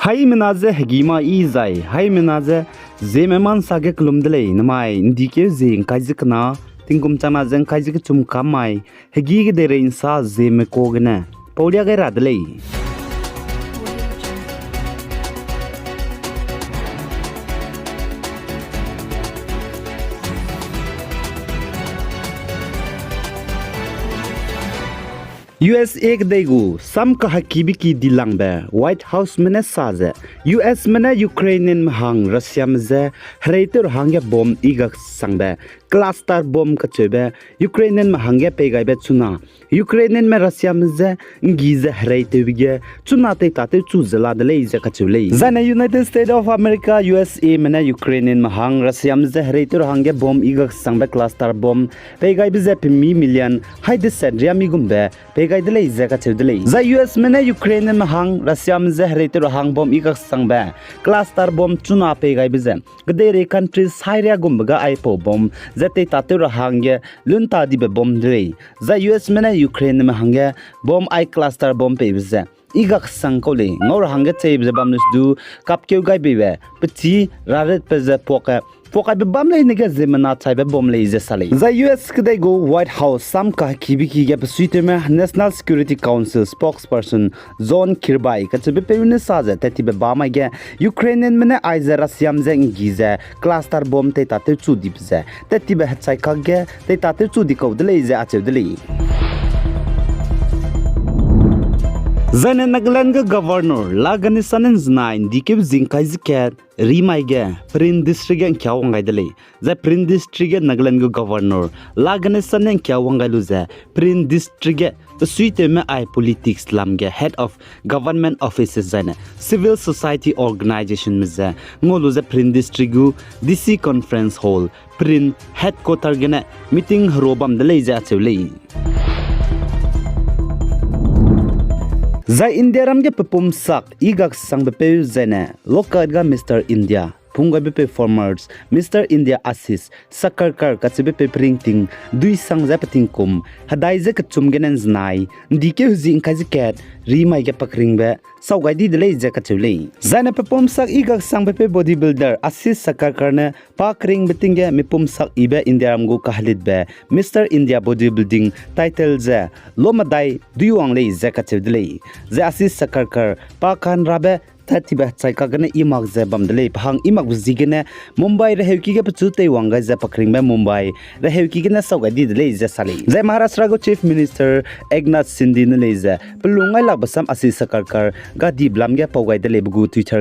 Hai menaze hegima izai hai menaze zeme man sage klumdele namai ndike zeng kajikna tingkum chana zeng kajik chum kamai hegi ge dere insa zeme kogna paulia ge radle USA kdegu sam ka hakibiki dilangbe White House mene saze US mene Ukrainian hang Russia mze hreitur hangya bom igak sangbe cluster bom kachebe Ukrainian hangya pegaibe chuna Ukrainian me Russia mze ngize hreitu bige chuna te tate chuzela de leize kachule zana United States of America USA mene Ukrainian hang Russia mze hreitur hangya bom igak sangbe cluster bom pegaibe ze pimi million haide sedria migumbe gaidele zaka chedele za US mena Ukraine me hang Russia me zehreter hang bom ikak sangba cluster bom chuna pe gai bize gdere country Syria gumbaga aipo bom zate tater hangye lunta dibe bom dre za US mena Ukraine me hangye bom ai cluster bom pe bize igak sangkole ngor hangye chebe bamnus du kapkeu gai bebe pchi raret peze poka be bamle nega zemana chaibe bomle je sale za US kdai go White House sam ka kibiki ge psuite me National Security Council spokesperson John Kirby ka chebe pewne saje tatibe bama ge Ukrainian mena aiza Russian zeng gize cluster bomb te tate chu dipze tatibe hachai ka ge te tate chu dikau dele je achedele Zane Nagaland governor lagani sanen znain dikeb zinkai ziket rimaige Prin district kya wangai dele za Prin district Nagaland governor lagani sanen kya wangai luze Prin district suite me I politics lamge head of government offices zane civil society organization meze ngolu za Prin district DC conference hall Prin headquarter gene meeting robam dele ja chewle Zai India ramge pepum sak igak sang bepe zene local ga Mr. India punga bepe formers Mr. India assist sakarkar kache bepe printing dui sang zapating kum hadai ze kachum genen znai dike huzi inkaji ket rimai ge pakringbe saugai di dele je kachule zane pepum sak igak sang bepe bodybuilder assist sakarkar ne pakring betinge mipum sak ibe India ramgo kahlit be Mr. India bodybuilding title ze lomadai duiwang le je kachule ze assist sakarkar pakan rabe Tatiba Chaikagana Imak Zabamdele, Pang Imak Zigene, Mumbai, the Hevkiga Pachute Wanga Zapakring by Mumbai, the Hevkigana Soga did Laser Sally. The Maharashtra Chief Minister Egnat Sindin Laser, Pelunga Labasam Assisa Karkar, Gadi Blamga Pogay the Lebugu Twitter.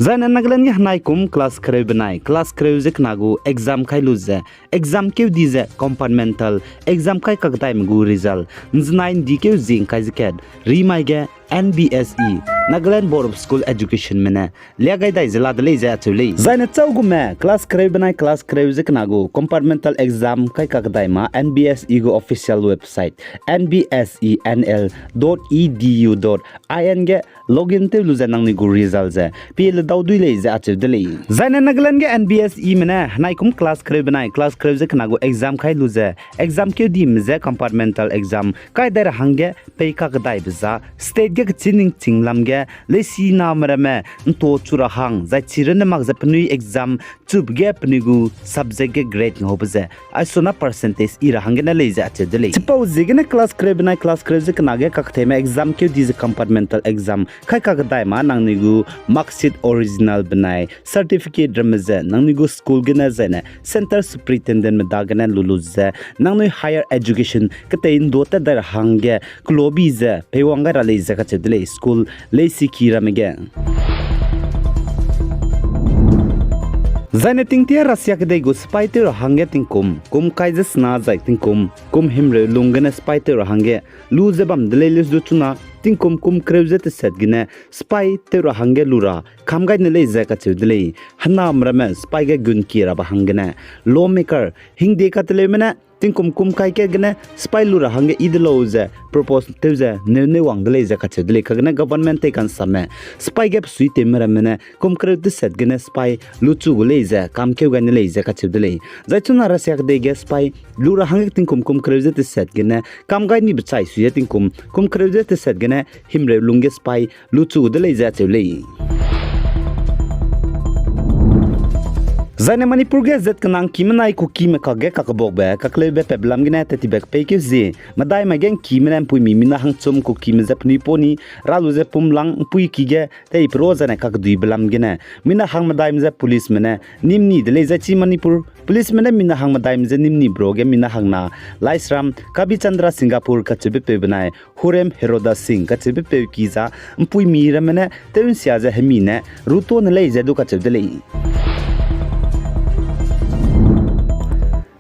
Zana Nagaland Naikum class Krebnai, class Krevzik Nagu, exam Kai Luze, exam Kev Dize, compartmental, exam Kai Kagtaim Gu result, Nznain Dikev Zing Kaiziket, Rimaige, NBSE, Nagaland Board of School Education Mene, Liagaida is a lot lazy at Tule. Zana Taugume, class Krebnai, class Krevzik Nagu, compartmental exam Kai Kagdaima, NBSE Go official website, nbsenl.edu.in login te Luzanang Nigu results, PL Daudui lazy at Tule. Zana Nagaland NBSE Mene, Naikum class Krebnai, class Krevzik Nagu, exam Kai Luze, exam Kedim Ze compartmental exam, Kai der Hange, Pay Kagdaibiza, state Chining Tinglamge, Lesi Namarame, Nto Churahang, Zachirene Magzapnui exam, Tube Gap Nigu, subject grade Hobaze, Isona percentage Irahangana lazy at the delay. Suppose Zigana class Krebna class Krebzik Naga Kakteme exam Q this compartmental exam, Kaikadaima Nangigu, Maxit original Benai, certificate Ramaze, Nangigu school Genazene, Center Superintendent Medagana Luluze, Nangi higher education, Katain Dota der Hange, Globize, Pewanga lazy delay school lazy kiram again. Zaneting tia Russia kdai go spiter hangeting kum kaises na zaiting kum himre lungana spiter hange luzebam delelis dutuna tingkum krevzet setgine spy tero hange lura kamgai nele zaka chudle hanam rame spy ge gun kira ba hangene lawmaker hingde katlemena tingkum kum kai ke gane spy lu ra hange idlo je propose te je ne wang de le je ka che de le ka gane government te kan same spy gap sui te mera mena kum kre de set gane spy lu chu gu le je kam ke gane le je ka che de le za chuna ra sak de ge spy lu ra hange tingkum kum kre je te set gane kam gai ni bchai sui tingkum kum kre je te set gane himre lungge spy lu chu de le je che le Zane Manipur ge zet kanang kimanai ku kime ka ge ka bok be ka klebe pe blam gina te tibek pe ke ze madai ma gen kimen pui mi mina hang chum ku kim ze pni poni ralu ze pumlang pui ki ge te pro zane ka dui blam gina mina hang madai ze police mena nimni de le za chi Manipur police mena mina hang madai ze nimni bro ge mina hang na laisram kabi chandra Singapore ka chebe pe banai hurem heroda singh ka chebe pe ki za pui mi ra mena te un sia za hemi ne ruto ne le ze du ka chebe le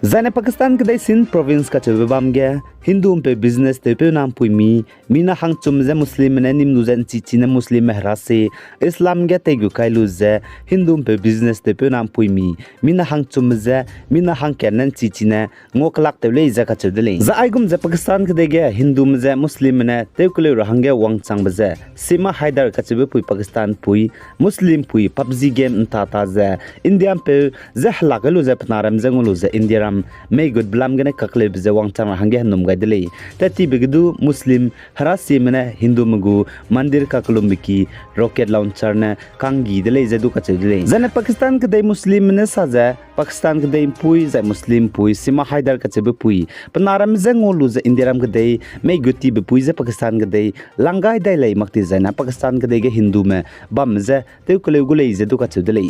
Zane Pakistan ke Sindh province ka chebe bam ge Hindu pe business te pe nam pui mi mina hang chum ze muslim ne nim nu zen chi chi ne muslim mehra se islam ge te gu kai lu ze Hindu pe business te pe nam pui mi mina hang chum ze mina hang kenan chi chi ne ngok lak te le za ka chebe le za ai gum ze Pakistan ke ge Hindu ze muslim ne te ku le hang ge wang chang ba ze sima haidar ka chebe pui Pakistan pui muslim pui PUBG game ta ta ze India pe ze hla ga lu ze pnaram ze ngulu ze India may good blam gane kakle bize wang chang hange hanum ga dele tati bigdu muslim harasi mena hindu mugu mandir kaklum biki rocket launcher ne kangi dele zedu ka chedele zane Pakistan ke dai muslim ne saja Pakistan ke dai pui za muslim pui sima haidar ka chebe pui panaram zengolu za indiram ke dai may guti be pui za Pakistan ke dai langai dai lai makti zana Pakistan ke dai ge hindu me bam za te kule gule zedu ka chedele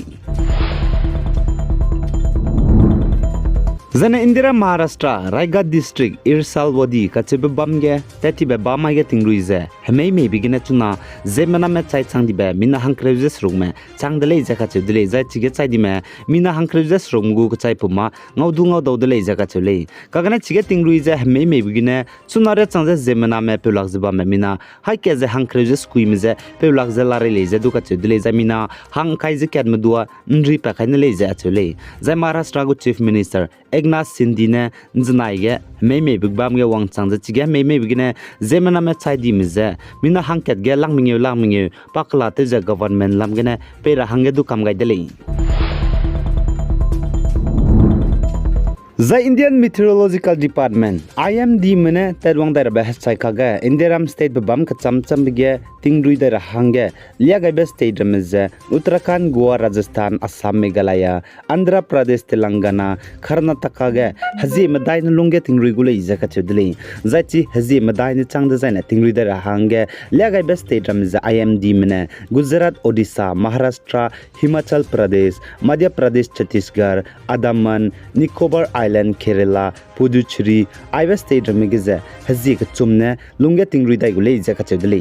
Zane Indira Maharashtra Raigad district Irsalwadi kachebe bamge tati be bamage tingruize hemei me bigine tuna zemana me chai changdi be mina hankreuze srugme changdele jaka chedele za chige chai di me mina hankreuze srugmu ko chai puma ngaudu ngau dele jaka chele kagane chige tingruize hemei me bigine sunare changze zemana me pelak zeba me mina haike ze hankreuze skuimize pelak ze lare leze du ka chedele za mina hang kaize kadmedua nri pa kaine leze achele za Maharashtra go chief minister Egnath Sindine nznaige meme bigbam ge wang changza chige meme bigine zemana me chai di mize mina hangket ge langmingye pakla te je government lamgene pera hange du kam gai dele The Indian Meteorological Department IMD mene terwang dar bahas chai khaga Indiram state bam ka chamcham bige tingdui dar hange liagai be state ramze Uttarakhand Goa Rajasthan Assam Meghalaya Andhra Pradesh Telangana Karnataka ge haji madai nlungge tingdui gule izaka chedli zachi haji madai ni changda zaina tingdui dar hange liagai be state ramze IMD mene Gujarat Odisha Maharashtra Himachal Pradesh Madhya Pradesh Chhattisgarh Andaman Nicobar Island Kerala Puducherry Iowa State ramigize hazi ka chumne lungge tingri dai gule ja ka chedle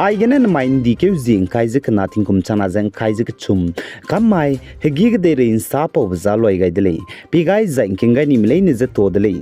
ai genen main di ke zing kaije ka nathing kum chana jang kaije ka chum kamai hegi ge de rein sa po za loi gai dele pi gai jang kingai ni mlei ne je to dele